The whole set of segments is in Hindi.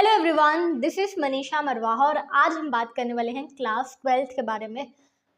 Hello everyone, this is Manisha Marwaha और आज हम बात करने वाले हैं क्लास 12th के बारे में।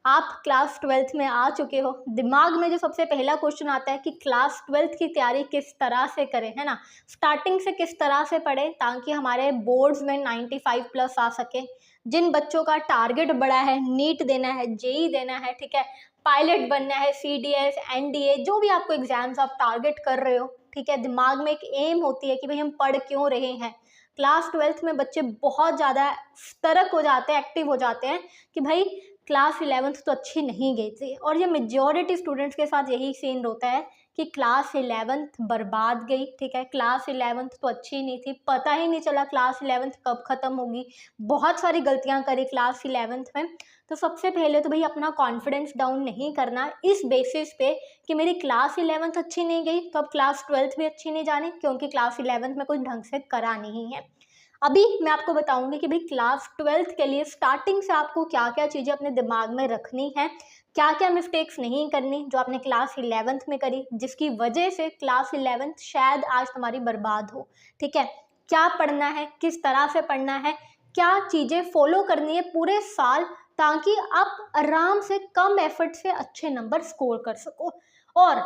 आप क्लास 12th में आ चुके हो। दिमाग में जो सबसे पहला क्वेश्चन आता है कि क्लास 12th की तैयारी किस तरह से करें, है ना। स्टार्टिंग से किस तरह से पढ़ें ताकि हमारे बोर्ड्स में 95 प्लस आ सके। जिन बच्चों का टारगेट बड़ा है, नीट देना है, जेई देना है, ठीक है, पायलट बनना है, CDS, NDA, जो भी आपको एग्जाम्स आप टारगेट कर रहे हो, ठीक है, दिमाग में एक एम होती है कि भाई हम पढ़ क्यों रहे हैं। क्लास 12th में बच्चे बहुत ज़्यादा सतर्क हो जाते हैं, एक्टिव हो जाते हैं कि भाई क्लास 11th तो अच्छी नहीं गई थी। और ये मेजॉरिटी स्टूडेंट्स के साथ यही सीन होता है कि क्लास 11th बर्बाद गई, ठीक है, क्लास 11th तो अच्छी नहीं थी, पता ही नहीं चला क्लास 11th कब ख़त्म होगी। बहुत सारी गलतियां करी क्लास 11th में। तो सबसे पहले तो भाई अपना कॉन्फिडेंस डाउन नहीं करना इस बेसिस पे कि मेरी क्लास 11th अच्छी नहीं गई तो अब क्लास 12th भी अच्छी नहीं जानी, क्योंकि क्लास 11th में कुछ ढंग से करा नहीं है। अभी मैं आपको बताऊंगी कि भाई क्लास 12th के लिए स्टार्टिंग से आपको क्या क्या चीज़ें अपने दिमाग में रखनी है, क्या क्या मिस्टेक्स नहीं करनी जो आपने क्लास 11th में करी, जिसकी वजह से क्लास 11th शायद आज तुम्हारी बर्बाद हो। ठीक है, क्या पढ़ना है, किस तरह से पढ़ना है, क्या चीज़ें फॉलो करनी है पूरे साल ताकि आप आराम से कम एफर्ट से अच्छे नंबर स्कोर कर सको। और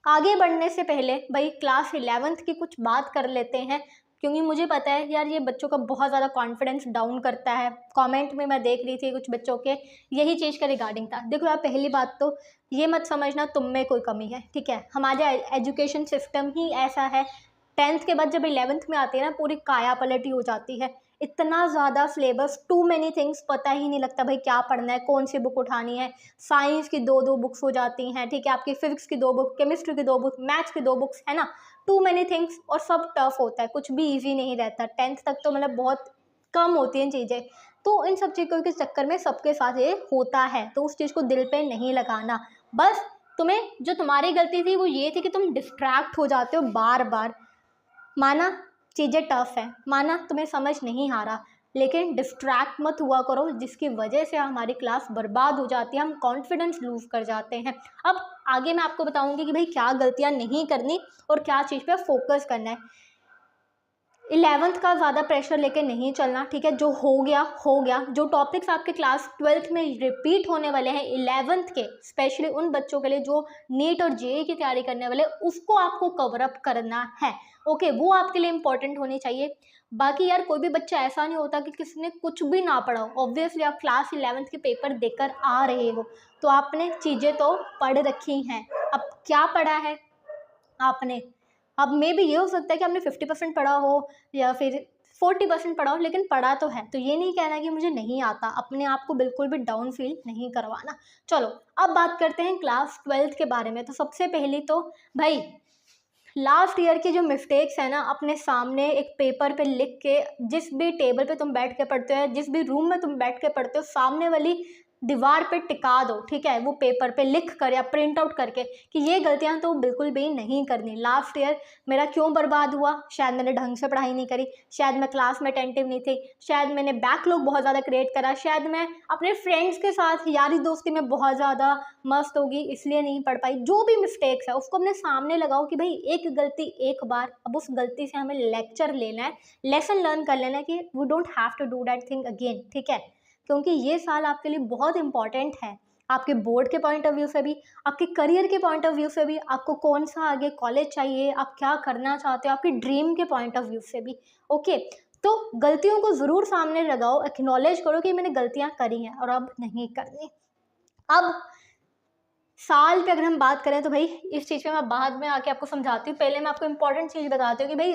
आगे बढ़ने से पहले भाई क्लास 11th की कुछ बात कर लेते हैं, क्योंकि मुझे पता है यार ये बच्चों का बहुत ज़्यादा कॉन्फिडेंस डाउन करता है। कमेंट में मैं देख रही थी कुछ बच्चों के यही चीज़ का रिगार्डिंग था। देखो यार, पहली बात तो ये मत समझना तुम में कोई कमी है, ठीक है, हमारा एजुकेशन सिस्टम ही ऐसा है। 10th के बाद जब 11th में आती है ना, पूरी काया पलटी हो जाती है। इतना ज़्यादा सिलेबस, टू मेनी थिंग्स, पता ही नहीं लगता भाई क्या पढ़ना है, कौन सी बुक उठानी है। साइंस की दो बुक्स हो जाती हैं, ठीक है, आपकी फिजिक्स की 2 बुक, केमिस्ट्री की 2 बुक, मैथ्स की 2 बुक्स, है ना। टू मेनी थिंग्स और सब टफ होता है, कुछ भी ईजी नहीं रहता। 10th तक तो मतलब बहुत कम होती हैं चीज़ें। तो इन सब चीज़ों के चक्कर में सबके साथ ये होता है, तो उस चीज़ को दिल पे नहीं लगाना। बस तुम्हें जो तुम्हारी गलती थी वो ये थी कि तुम डिस्ट्रैक्ट हो जाते हो बार बार। माना चीज़ें टफ है, माना तुम्हें समझ नहीं आ रहा, लेकिन डिस्ट्रैक्ट मत हुआ करो जिसकी वजह से हमारी क्लास बर्बाद हो जाती है, हम कॉन्फिडेंस लूज कर जाते हैं। अब आगे मैं आपको बताऊंगी कि भाई क्या गलतियां नहीं करनी और क्या चीज़ पे फोकस करना है। 11th का ज़्यादा प्रेशर लेके नहीं चलना, ठीक है, जो हो गया हो गया। जो टॉपिक्स आपके क्लास 12th में रिपीट होने वाले हैं 11th के, स्पेशली उन बच्चों के लिए जो नीट और जेईई की तैयारी करने वाले, उसको आपको कवर अप करना है। ओके, वो आपके लिए इंपॉर्टेंट होनी चाहिए। बाकी यार कोई भी बच्चा ऐसा नहीं होता कि किसी ने कुछ भी ना पढ़ा हो। ऑब्वियसली आप क्लास 11th के पेपर देकर आ रहे हो तो आपने चीज़ें तो पढ़ रखी हैं। अब क्या पढ़ा है आपने, अब मे भी ये हो सकता है कि आपने 50% पढ़ा हो या फिर 40% पढ़ा हो, लेकिन पढ़ा तो है। तो ये नहीं कहना कि मुझे नहीं आता, अपने आप को बिल्कुल भी डाउन फील नहीं करवाना। चलो अब बात करते हैं क्लास 12th के बारे में। तो सबसे पहली तो भाई लास्ट ईयर की जो मिस्टेक्स है ना, अपने सामने एक पेपर पे लिख के, जिस भी टेबल पे तुम बैठ के पढ़ते हो, जिस भी रूम में तुम बैठ के पढ़ते हो, सामने वाली दीवार पे टिका दो, ठीक है, वो पेपर पे लिख कर या प्रिंट आउट करके कि ये गलतियां तो बिल्कुल भी नहीं करनी। लास्ट ईयर मेरा क्यों बर्बाद हुआ, शायद मैंने ढंग से पढ़ाई नहीं करी, शायद मैं क्लास में अटेंटिव नहीं थी, शायद मैंने बैकलॉग बहुत ज़्यादा क्रिएट करा, शायद मैं अपने फ्रेंड्स के साथ यारी दोस्ती में बहुत ज़्यादा मस्त होगी इसलिए नहीं पढ़ पाई। जो भी मिस्टेक्स है उसको अपने सामने लगाओ कि भाई एक गलती एक बार, अब उस गलती से हमें लेक्चर लेना है, लेसन लर्न कर लेना है कि we don't have to do that thing again, ठीक है, क्योंकि ये साल आपके लिए बहुत इंपॉर्टेंट है। आपके बोर्ड के पॉइंट ऑफ व्यू से भी, आपके करियर के पॉइंट ऑफ व्यू से भी, आपको कौन सा आगे कॉलेज चाहिए, आप क्या करना चाहते हो, आपकी ड्रीम के पॉइंट ऑफ व्यू से भी। ओके, तो गलतियों को ज़रूर सामने लगाओ, एक्नॉलेज करो कि मैंने गलतियां करी हैं और अब नहीं करनी। अब साल पे अगर हम बात करें तो भाई इस चीज़ पे मैं बाद में आके आपको समझाती हूँ। पहले मैं आपको इंपॉर्टेंट चीज़ बताती हूँ कि भाई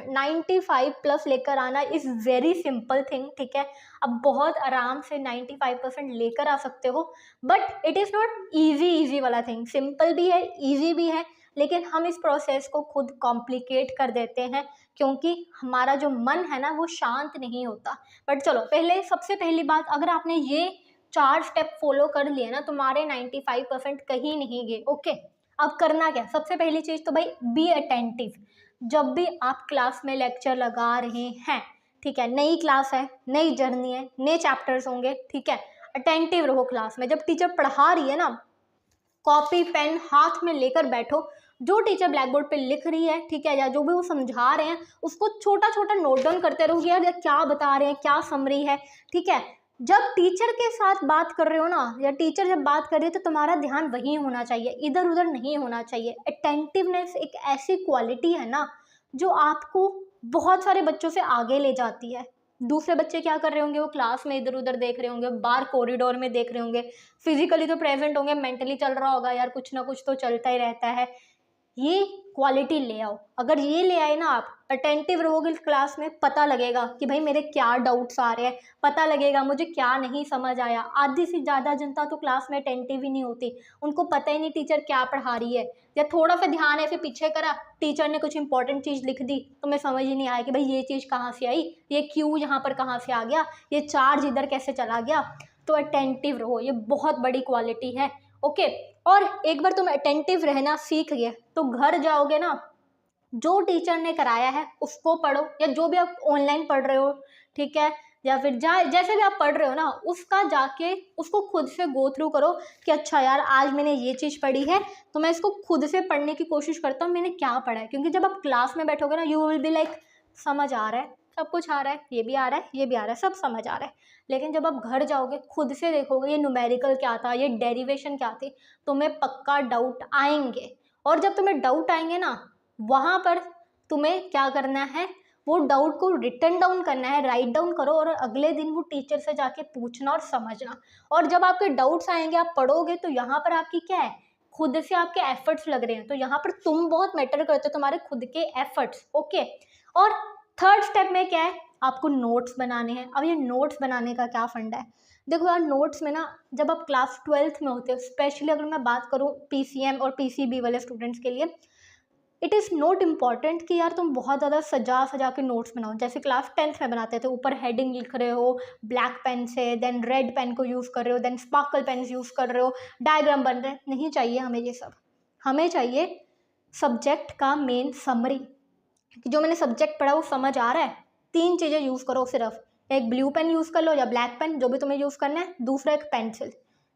95 प्लस लेकर आना इज़ वेरी सिंपल थिंग, ठीक है। अब बहुत आराम से 95% लेकर आ सकते हो, but it is not easy वाला थिंग। सिंपल भी है, ईजी भी है, लेकिन हम इस प्रोसेस को खुद कॉम्प्लिकेट कर देते हैं क्योंकि हमारा जो मन है ना वो शांत नहीं होता। बट चलो, पहले सबसे पहली बात, अगर आपने ये 4 स्टेप फॉलो कर लिए ना, तुम्हारे 95% कहीं नहीं गए। ओके, अब करना क्या, सबसे पहली चीज़ तो भाई बी अटेंटिव। जब भी आप क्लास में लेक्चर लगा रहे हैं, ठीक है, नई क्लास है, नई जर्नी है, नए चैप्टर्स होंगे, ठीक है, अटेंटिव रहो क्लास में। जब टीचर पढ़ा रही है ना, कॉपी पेन हाथ में लेकर बैठो, जो टीचर ब्लैक बोर्ड पे लिख रही है, ठीक है, या जो भी वो समझा रहे हैं उसको छोटा छोटा नोट डाउन करते रहो, यार क्या बता रहे हैं, क्या समरी है, ठीक है। जब टीचर के साथ बात कर रहे हो ना, या टीचर जब बात कर रही है, तो तुम्हारा ध्यान वहीं होना चाहिए, इधर उधर नहीं होना चाहिए। अटेंटिवनेस एक ऐसी क्वालिटी है ना जो आपको बहुत सारे बच्चों से आगे ले जाती है। दूसरे बच्चे क्या कर रहे होंगे, वो क्लास में इधर उधर देख रहे होंगे, बाहर कॉरिडोर में देख रहे होंगे, फिजिकली तो प्रेजेंट होंगे, मेंटली चल रहा होगा, यार कुछ ना कुछ तो चलता ही रहता है। ये क्वालिटी ले आओ। अगर ये ले आए ना आप, अटेंटिव रहोगे क्लास में, पता लगेगा कि भाई मेरे क्या डाउट्स आ रहे हैं, पता लगेगा मुझे क्या नहीं समझ आया। आधी से ज़्यादा जनता तो क्लास में अटेंटिव ही नहीं होती, उनको पता ही नहीं टीचर क्या पढ़ा रही है, या थोड़ा सा ध्यान ऐसे पीछे करा, टीचर ने कुछ इंपॉर्टेंट चीज़ लिख दी तो मैं समझ ही नहीं आया कि भाई ये चीज़ कहाँ से आई, ये क्यू यहाँ पर कहाँ से आ गया, ये चार्ज इधर कैसे चला गया। तो अटेंटिव रहो, ये बहुत बड़ी क्वालिटी है। ओके, और एक बार तुम अटेंटिव रहना सीख गए तो घर जाओगे ना, जो टीचर ने कराया है उसको पढ़ो, या जो भी आप ऑनलाइन पढ़ रहे हो, ठीक है, या फिर जैसे भी आप पढ़ रहे हो ना, उसका जाके उसको खुद से गो थ्रू करो कि अच्छा यार आज मैंने ये चीज़ पढ़ी है तो मैं इसको खुद से पढ़ने की कोशिश करता हूँ, मैंने क्या पढ़ा है। क्योंकि जब आप क्लास में बैठोगे ना, यू विल बी लाइक समझ आ रहा है, सब कुछ आ रहा है, ये भी आ रहा है, ये भी आ रहा है, सब समझ आ रहा है। लेकिन जब आप घर जाओगे, खुद से देखोगे ये न्यूमेरिकल क्या था, ये डेरिवेशन क्या थी, तुम्हें पक्का डाउट आएंगे। और जब तुम्हें डाउट आएंगे ना, वहाँ पर तुम्हें क्या करना है, वो डाउट को रिटन डाउन करना है, राइट डाउन करो, और अगले दिन वो टीचर से जाके पूछना और समझना। और जब आपके डाउट्स आएंगे, आप पढ़ोगे, तो यहाँ पर आपकी क्या है, खुद से आपके एफर्ट्स लग रहे हैं, तो यहाँ पर तुम बहुत मैटर करते हो, तुम्हारे खुद के एफर्ट्स। ओके, और थर्ड स्टेप में क्या है, आपको नोट्स बनाने हैं। अब ये नोट्स बनाने का क्या फंडा है, देखो यार, नोट्स में ना, जब आप क्लास 12th में होते हो, स्पेशली अगर मैं बात करूँ PCM और PCB वाले स्टूडेंट्स के लिए, इट इज़ नॉट इम्पॉर्टेंट कि यार तुम बहुत ज़्यादा सजा सजा के नोट्स बनाओ, जैसे क्लास 10th में बनाते थे, ऊपर हेडिंग लिख रहे हो ब्लैक पेन से, देन रेड पेन को यूज़ कर रहे हो, देन स्पार्कल पेन यूज़ कर रहे हो, डायग्राम बन रहे हैं, नहीं चाहिए हमें ये सब। हमें चाहिए सब्जेक्ट का मेन समरी, कि जो मैंने सब्जेक्ट पढ़ा वो समझ आ रहा है। 3 चीज़ें यूज़ करो सिर्फ, एक ब्लू पेन यूज़ कर लो या ब्लैक पेन, जो भी तुम्हें यूज़ करना है, दूसरा एक पेंसिल,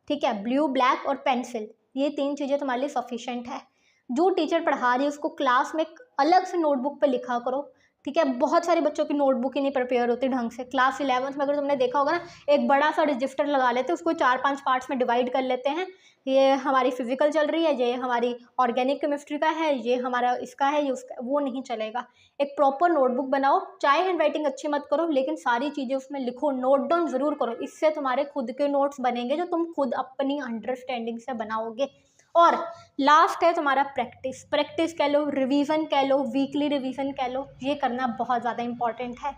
ठीक है, ब्लू, ब्लैक और पेंसिल, ये 3 चीज़ें तुम्हारे लिए सफिशेंट है। जो टीचर पढ़ा रही है उसको क्लास में एक अलग से नोटबुक पे लिखा करो, ठीक है। बहुत सारे बच्चों की नोटबुक ही नहीं प्रिपेयर होती ढंग से। क्लास 11th में अगर तुमने देखा होगा ना, एक बड़ा सा रजिस्टर लगा लेते हैं, उसको 4-5 पार्ट्स में डिवाइड कर लेते हैं, ये हमारी फिजिकल चल रही है, ये हमारी ऑर्गेनिक केमिस्ट्री का है, ये हमारा इसका है, ये उसका, वो नहीं चलेगा। एक प्रॉपर नोटबुक बनाओ, चाहे हैंड राइटिंग अच्छी मत करो, लेकिन सारी चीज़ें उसमें लिखो, नोट डाउन ज़रूर करो, इससे तुम्हारे खुद के नोट्स बनेंगे जो तुम खुद अपनी अंडरस्टैंडिंग से बनाओगे। और लास्ट है तुम्हारा प्रैक्टिस, प्रैक्टिस कह लो, रिवीजन कह लो, वीकली रिवीजन कह लो, ये करना बहुत ज़्यादा इंपॉर्टेंट है,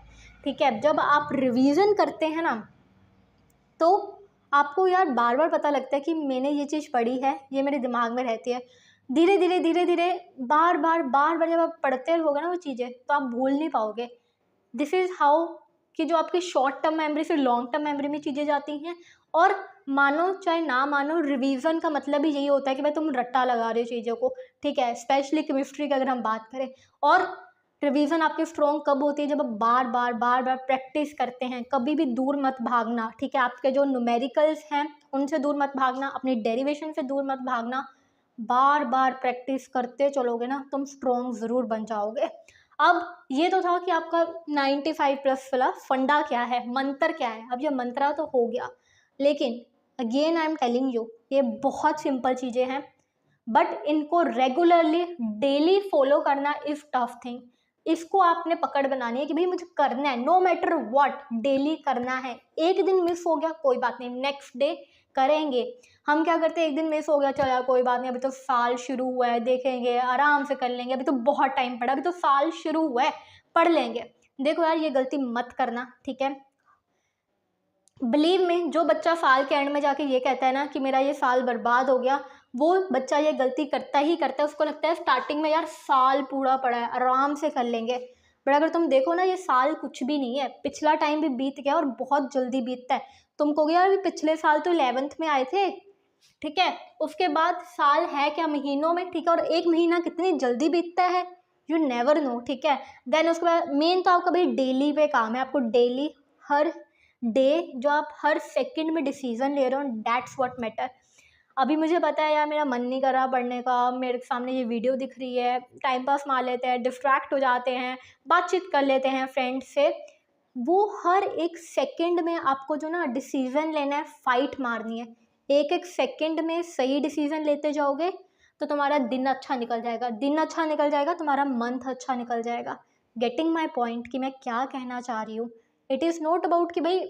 ठीक है। जब आप रिवीजन करते हैं ना, तो आपको यार बार बार पता लगता है कि मैंने ये चीज़ पढ़ी है, ये मेरे दिमाग में रहती है। धीरे धीरे धीरे धीरे बार बार जब आप पढ़ते रहोगे ना वो चीज़ें, तो आप भूल नहीं पाओगे। दिस इज़ हाउ कि जो आपकी शॉर्ट टर्म मेमोरी से लॉन्ग टर्म मेमोरी में चीज़ें जाती हैं। और मानो चाहे ना मानो, रिवीजन का मतलब ही यही होता है कि भाई तुम रट्टा लगा रहे हो चीज़ों को, ठीक है। स्पेशली केमिस्ट्री की अगर हम बात करें, और रिवीजन आपकी स्ट्रॉन्ग कब होती है, जब आप बार बार प्रैक्टिस करते हैं। कभी भी दूर मत भागना, ठीक है। आपके जो न्यूमेरिकल्स हैं उनसे दूर मत भागना, अपनी डेरिवेशन से दूर मत भागना, बार बार प्रैक्टिस करते चलोगे ना, तुम स्ट्रॉन्ग ज़रूर बन जाओगे। अब ये तो था कि आपका 95+ वाला फंडा क्या है, मंत्र क्या है। अब ये मंत्रा तो हो गया, लेकिन again I am telling you, ये बहुत सिंपल चीज़ें हैं, बट इनको रेगुलरली डेली फॉलो करना इज़ टफ थिंग। इसको आपने पकड़ बनानी है कि भाई मुझे करना है, नो मैटर व्हाट, डेली करना है। एक दिन मिस हो गया कोई बात नहीं, नेक्स्ट डे करेंगे। हम क्या करते हैं, एक दिन मिस हो गया, चलो यार कोई बात नहीं, अभी तो साल शुरू हुआ है, देखेंगे, आराम से कर लेंगे, अभी तो बहुत टाइम पड़ा, अभी तो साल शुरू हुआ है, पढ़ लेंगे। देखो यार, ये गलती मत करना, ठीक है। बिलीव में, जो बच्चा साल के एंड में जाके ये कहता है ना कि मेरा ये साल बर्बाद हो गया, वो बच्चा ये गलती करता ही करता है। उसको लगता है स्टार्टिंग में यार साल पूरा पड़ा है, आराम से कर लेंगे। बट अगर तुम देखो ना, ये साल कुछ भी नहीं है, पिछला टाइम भी बीत गया और बहुत जल्दी बीतता है। तुम कहोगे यार अभी पिछले साल तो 11th में आए थे, ठीक है, उसके बाद साल है क्या, महीनों में, ठीक है, और एक महीना कितनी जल्दी बीतता है, यू नेवर नो, ठीक है। देन उसके बाद मेन तो आपका भाई डेली पे काम है, आपको डेली, हर डे, जो आप हर सेकंड में डिसीजन ले रहे हो, दैट्स व्हाट मैटर। अभी मुझे पता है यार मेरा मन नहीं कर रहा पढ़ने का, मेरे सामने ये वीडियो दिख रही है, टाइम पास मार लेते हैं, डिस्ट्रैक्ट हो जाते हैं, बातचीत कर लेते हैं फ्रेंड से। वो हर एक सेकंड में आपको जो ना डिसीज़न लेना है, फाइट मारनी है। एक एक सेकंड में सही डिसीज़न लेते जाओगे तो तुम्हारा दिन अच्छा निकल जाएगा, दिन अच्छा निकल जाएगा, तुम्हारा मंथ अच्छा निकल जाएगा। गेटिंग माई पॉइंट कि मैं क्या कहना चाह रही हूँ। इट इज़ नॉट अबाउट कि भाई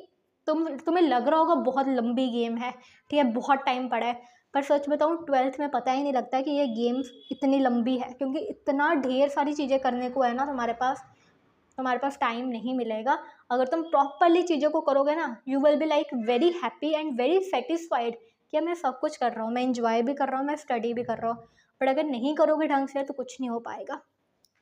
तुम्हें लग रहा होगा बहुत लंबी गेम है, ठीक है, बहुत टाइम पड़ा है, पर सच बताऊँ 12th में पता ही नहीं लगता कि ये गेम इतनी लंबी है, क्योंकि इतना ढेर सारी चीज़ें करने को है ना तुम्हारे पास टाइम नहीं मिलेगा। अगर तुम प्रॉपरली चीज़ों को करोगे ना, you will be like very happy and very satisfied कि मैं सब कुछ कर रहा हूँ, मैं इंजॉय भी कर रहा हूँ, मैं स्टडी भी कर रहा हूँ। बट अगर नहीं करोगे ढंग से तो कुछ नहीं हो पाएगा।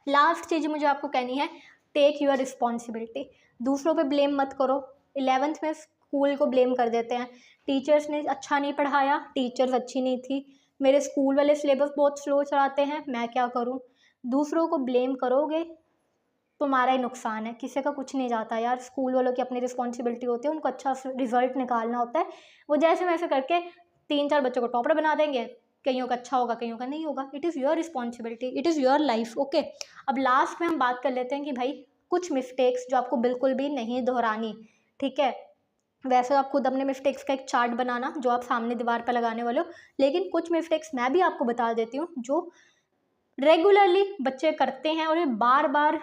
लास्ट चीज़ मुझे आपको कहनी है, टेक योर रिस्पॉन्सिबिलिटी। दूसरों पे ब्लेम मत करो। 11th में स्कूल को ब्लेम कर देते हैं, टीचर्स ने अच्छा नहीं पढ़ाया, टीचर्स अच्छी नहीं थी, मेरे स्कूल वाले सिलेबस बहुत स्लो चलाते हैं, मैं क्या करूँ। दूसरों को ब्लेम करोगे तुम्हारा ही नुकसान है, किसी का कुछ नहीं जाता यार। स्कूल वालों की अपनी रिस्पॉन्सिबिलिटी होती है, उनको अच्छा रिजल्ट निकालना होता है। वो जैसे वैसे करके 3-4 बच्चों को टॉपर बना देंगे, कईयों का अच्छा होगा, कईयों का नहीं होगा। It is your responsibility, it is your life. Okay, अब लास्ट में हम बात कर लेते हैं कि भाई कुछ मिस्टेक्स जो आपको बिल्कुल भी नहीं दोहरानी, ठीक है। वैसे आप खुद अपने मिस्टेक्स का एक चार्ट बनाना जो आप सामने दीवार पर लगाने वाले हो, लेकिन कुछ मिस्टेक्स मैं भी आपको बता देती हूँ जो रेगुलरली बच्चे करते हैं और ये बार बार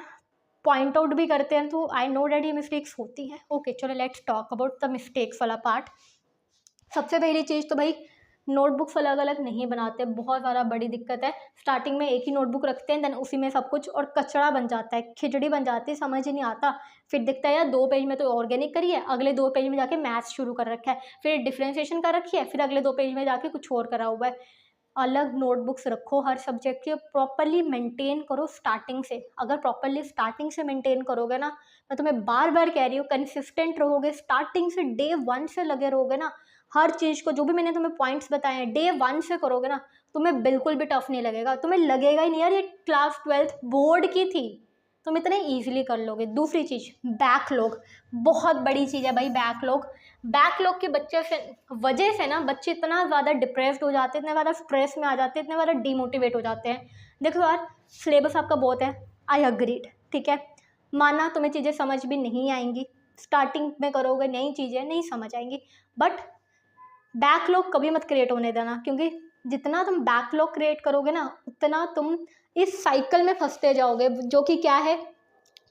पॉइंट आउट भी करते हैं, तो आई नो डैट ये मिस्टेक्स होती हैं। ओके चलो let's talk about the mistakes वाला पार्ट। सबसे पहली चीज़ तो भाई नोटबुक्स अलग अलग नहीं बनाते, बहुत ज़्यादा बड़ी दिक्कत है। स्टार्टिंग में एक ही नोटबुक रखते हैं, देन उसी में सब कुछ, और कचरा बन जाता है, खिचड़ी बन जाती है, समझ ही नहीं आता। फिर दिखता है यार 2 पेज में तो ऑर्गेनिक करी है, अगले 2 पेज में जाके मैथ्स शुरू कर रखा है, फिर डिफ्रेंशिएशन कर रखी है, फिर अगले 2 पेज में जाके कुछ और करा हुआ है। अलग नोटबुक्स रखो हर सब्जेक्ट के, प्रॉपरली मेंटेन करो स्टार्टिंग से। अगर प्रॉपरली स्टार्टिंग से मेंटेन करोगे ना, मैं तुम्हें बार बार कह रही हूँ, कंसिस्टेंट रहोगे, स्टार्टिंग से डे 1 से लगे रहोगे ना, हर चीज़ को जो भी मैंने तुम्हें पॉइंट्स बताए हैं डे 1 से करोगे ना, तुम्हें बिल्कुल भी टफ नहीं लगेगा। तुम्हें लगेगा ही नहीं यार ये क्लास 12th बोर्ड की थी, तुम इतने ईजिली कर लोगे। दूसरी चीज़ बैकलॉग, बहुत बड़ी चीज़ है भाई बैकलॉग। बैकलॉग के बच्चे से वजह से ना बच्चे इतना ज़्यादा डिप्रेस्ड हो जाते हैं, इतने ज़्यादा स्ट्रेस में आ जाते हैं, इतने ज़्यादा डीमोटिवेट हो जाते हैं। देखो यार सिलेबस आपका बहुत है, आई अग्रीड, ठीक है, माना तुम्हें चीज़ें समझ भी नहीं आएंगी, स्टार्टिंग में करोगे नई चीज़ें नहीं समझ आएंगी, बट बैकलॉग कभी मत क्रिएट होने देना, क्योंकि जितना तुम बैकलॉग क्रिएट करोगे ना उतना तुम इस साइकिल में फंसते जाओगे, जो कि क्या है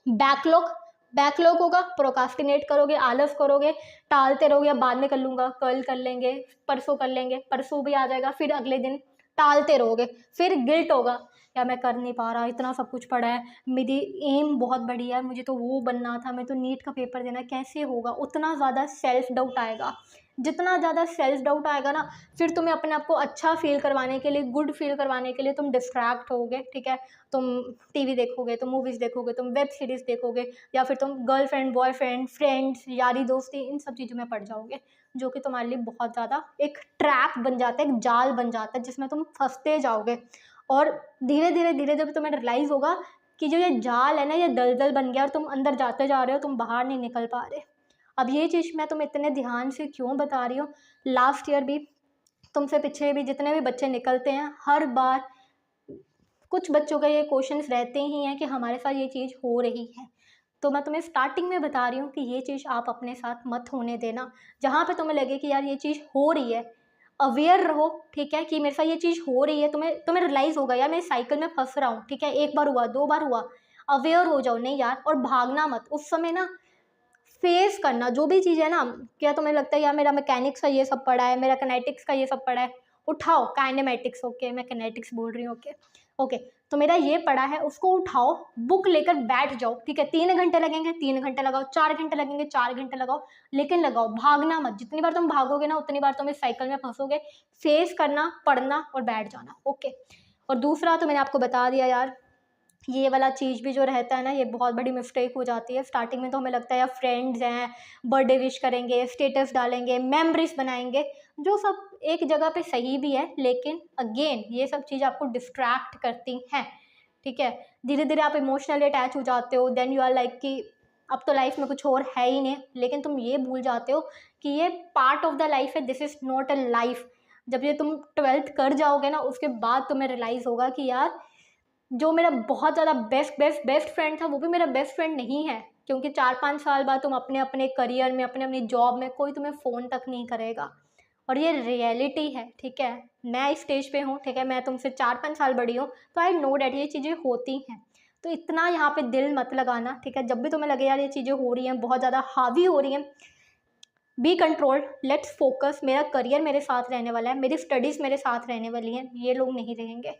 बैकलॉग। बैकलॉग होगा, प्रोकास्टिनेट करोगे, आलस करोगे, टालते रहोगे, अब बाद में कर लूँगा, कल कर लेंगे, परसों कर लेंगे, परसों भी आ जाएगा, फिर अगले दिन टालते रहोगे, फिर गिल्ट होगा या मैं कर नहीं पा रहा, इतना सब कुछ पड़ा है, मेरी एम बहुत बड़ी है, मुझे तो वो बनना था, मैं तो नीट का पेपर देना, कैसे होगा, उतना ज़्यादा सेल्फ डाउट आएगा। जितना ज़्यादा सेल्फ डाउट आएगा ना, फिर तुम्हें अपने आप को अच्छा फील करवाने के लिए, गुड फील करवाने के लिए तुम डिस्ट्रैक्ट होगे, ठीक है। तुम टीवी देखोगे, तुम मूवीज़ देखोगे, तुम वेब सीरीज़ देखोगे, या फिर तुम गर्लफ्रेंड बॉयफ्रेंड फ्रेंड्स यारी दोस्ती इन सब चीज़ों में पड़ जाओगे, जो कि तुम्हारे लिए बहुत ज़्यादा एक ट्रैप बन जाता है, एक जाल बन जाता है जिसमें तुम फंसते जाओगे। और धीरे धीरे धीरे जब तुम्हें रियलाइज़ होगा कि जो ये जाल है ना ये दलदल बन गया और तुम अंदर जाते जा रहे हो, तुम बाहर नहीं निकल पा रहे। अब ये चीज़ मैं तुम्हें इतने ध्यान से क्यों बता रही हूँ, लास्ट ईयर भी तुमसे पीछे भी जितने भी बच्चे निकलते हैं, हर बार कुछ बच्चों का ये क्वेश्चंस रहते ही हैं कि हमारे साथ ये चीज़ हो रही है। तो मैं तुम्हें स्टार्टिंग में बता रही हूँ कि ये चीज़ आप अपने साथ मत होने देना। जहाँ पे तुम्हें लगे कि यार ये चीज़ हो रही है, अवेयर रहो, ठीक है, कि मेरे साथ ये चीज़ हो रही है, तुम्हें रियलाइज़ होगा यार मैं इस साइकिल में फंस रहा हूँ, ठीक है, 1 बार हुआ, 2 बार हुआ, अवेयर हो जाओ, नहीं यार, और भागना मत उस समय ना, फेस करना जो भी चीज़ है ना। क्या तुम्हें लगता है यार मेरा मैकेनिक्स का ये सब पढ़ा है, मेरा काइनेटिक्स का ये सब पढ़ा है, उठाओ काइनेमेटिक्स, ओके मैं काइनेटिक्स बोल रही हूँ, ओके ओके, तो मेरा ये पढ़ा है उसको उठाओ, बुक लेकर बैठ जाओ, ठीक है, 3 घंटे लगेंगे 3 घंटे लगाओ, 4 घंटे लगेंगे 4 घंटे लगाओ, लेकिन लगाओ, भागना मत। जितनी बार तुम भागोगे ना उतनी बार तुम इस साइकिल में फंसोगे। फेस करना, पढ़ना और बैठ जाना, ओके। और दूसरा तो मैंने आपको बता दिया यार, ये वाला चीज़ भी जो रहता है ना ये बहुत बड़ी मिस्टेक हो जाती है। स्टार्टिंग में तो हमें लगता है यार फ्रेंड्स हैं, बर्थडे विश करेंगे, स्टेटस डालेंगे, मेमोरीज बनाएंगे, जो सब एक जगह पे सही भी है, लेकिन अगेन ये सब चीज़ आपको डिस्ट्रैक्ट करती हैं, ठीक है। धीरे धीरे आप इमोशनली अटैच हो जाते हो, देन यू आर लाइक कि अब तो लाइफ में कुछ और है ही नहीं, लेकिन तुम ये भूल जाते हो कि ये पार्ट ऑफ द लाइफ है, this is not a life. जब ये तुम 12th कर जाओगे ना, उसके बाद तुम्हें रियलाइज़ होगा कि यार जो मेरा बहुत ज़्यादा बेस्ट फ्रेंड था वो भी मेरा बेस्ट फ्रेंड नहीं है, क्योंकि 4-5 साल बाद तुम अपने अपने करियर में, अपने अपनी जॉब में कोई तुम्हें फ़ोन तक नहीं करेगा, और ये रियलिटी है। ठीक है, मैं इस स्टेज पे हूँ, ठीक है, मैं तुमसे 4-5 साल बड़ी हूँ, तो आई नो डैट ये चीज़ें होती हैं। तो इतना यहाँ पे दिल मत लगाना, ठीक है। जब भी तुम्हें लगे यार ये चीज़ें हो रही हैं, बहुत ज़्यादा हावी हो रही हैं, बी कंट्रोल्ड, लेट्स फोकस। मेरा करियर मेरे साथ रहने वाला है, मेरी स्टडीज़ मेरे साथ रहने वाली हैं, ये लोग नहीं रहेंगे।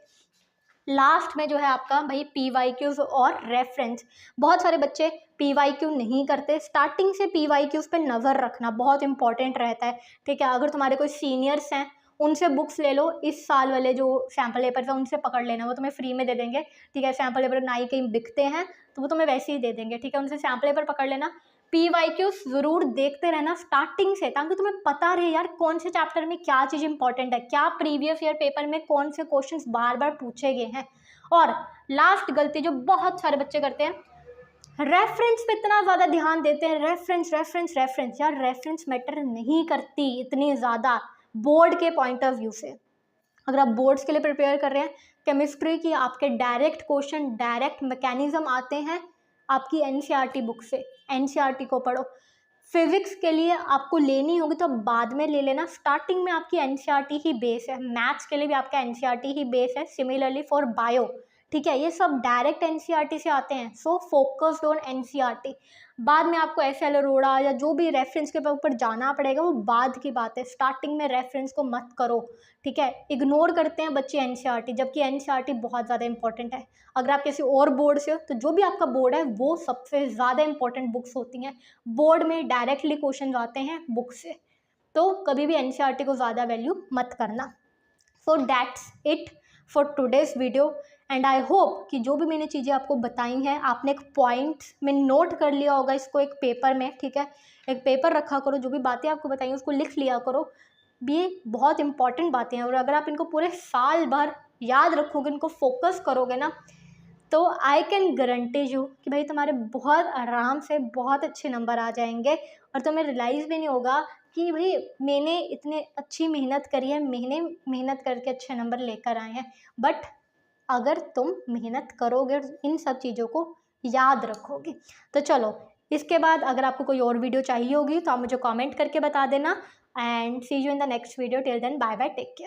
लास्ट में जो है आपका भाई PYQs और रेफरेंस। बहुत सारे बच्चे PYQ नहीं करते, स्टार्टिंग से PYQs पे नज़र रखना बहुत इंपॉर्टेंट रहता है। ठीक है, अगर तुम्हारे कोई सीनियर्स हैं उनसे बुक्स ले लो, इस साल वाले जो सैम्पल पेपर्स हैं उनसे पकड़ लेना, वो तुम्हें फ्री में दे देंगे। ठीक है, सैम्पल पेपर ना ही कहीं बिकते हैं तो वो तुम्हें वैसे ही दे देंगे। ठीक है, उनसे सैम्पल पेपर पकड़ लेना। PYQs ज़रूर देखते रहना स्टार्टिंग से, ताकि तुम्हें पता रहे यार कौन से चैप्टर में क्या चीज़ इंपॉर्टेंट है, क्या प्रीवियस ईयर पेपर में कौन से क्वेश्चंस बार बार पूछे गए हैं। और लास्ट गलती जो बहुत सारे बच्चे करते हैं, रेफरेंस पे इतना ज़्यादा ध्यान देते हैं, रेफरेंस रेफरेंस रेफरेंस। यार रेफरेंस मैटर नहीं करती इतनी ज़्यादा बोर्ड के पॉइंट ऑफ व्यू से। अगर आप बोर्ड्स के लिए प्रिपेयर कर रहे हैं, केमिस्ट्री की आपके डायरेक्ट क्वेश्चन, डायरेक्ट मैकेनिज्म आते हैं आपकी NCERT बुक से, NCERT को पढ़ो। फिजिक्स के लिए आपको लेनी होगी तो बाद में ले लेना, स्टार्टिंग में आपकी NCERT ही बेस है। मैथ्स के लिए भी आपका NCERT ही बेस है, सिमिलरली फॉर बायो। ठीक है, ये सब डायरेक्ट NCERT से आते हैं, सो फोकस्ड ऑन NCERT। बाद में आपको SL अरोड़ा या जो भी रेफरेंस के ऊपर जाना पड़ेगा वो बाद की बात है, स्टार्टिंग में रेफरेंस को मत करो। ठीक है, इग्नोर करते हैं बच्चे NCERT, जबकि NCERT बहुत ज़्यादा इंपॉर्टेंट है। अगर आप किसी और बोर्ड से हो तो जो भी आपका बोर्ड है वो सबसे ज़्यादा इंपॉर्टेंट बुक्स होती हैं। बोर्ड में डायरेक्टली क्वेश्चन आते हैं बुक से, तो कभी भी NCERT को ज़्यादा वैल्यू मत करना। So that's it for today's video, and I hope कि जो भी मैंने चीज़ें आपको बताई हैं आपने एक पॉइंट में नोट कर लिया होगा इसको एक पेपर में। ठीक है, एक पेपर रखा करो, जो भी बातें आपको बताई उसको लिख लिया करो। ये बहुत इंपॉर्टेंट बातें हैं, और अगर आप इनको पूरे साल भर याद रखोगे, इनको फोकस करोगे ना, तो आई कैन गारंटी यू कि भाई तुम्हारे बहुत आराम से बहुत अच्छे नंबर आ जाएंगे, और तुम्हें रियलाइज़ भी नहीं होगा कि भाई मैंने इतने अच्छी मेहनत करी है, मैंने मेहनत करके अच्छे नंबर लेकर आए हैं। बट अगर तुम मेहनत करोगे और इन सब चीज़ों को याद रखोगे तो चलो, इसके बाद अगर आपको कोई और वीडियो चाहिए होगी तो आप मुझे कमेंट करके बता देना, and see you in the next video. Till then bye bye, take care.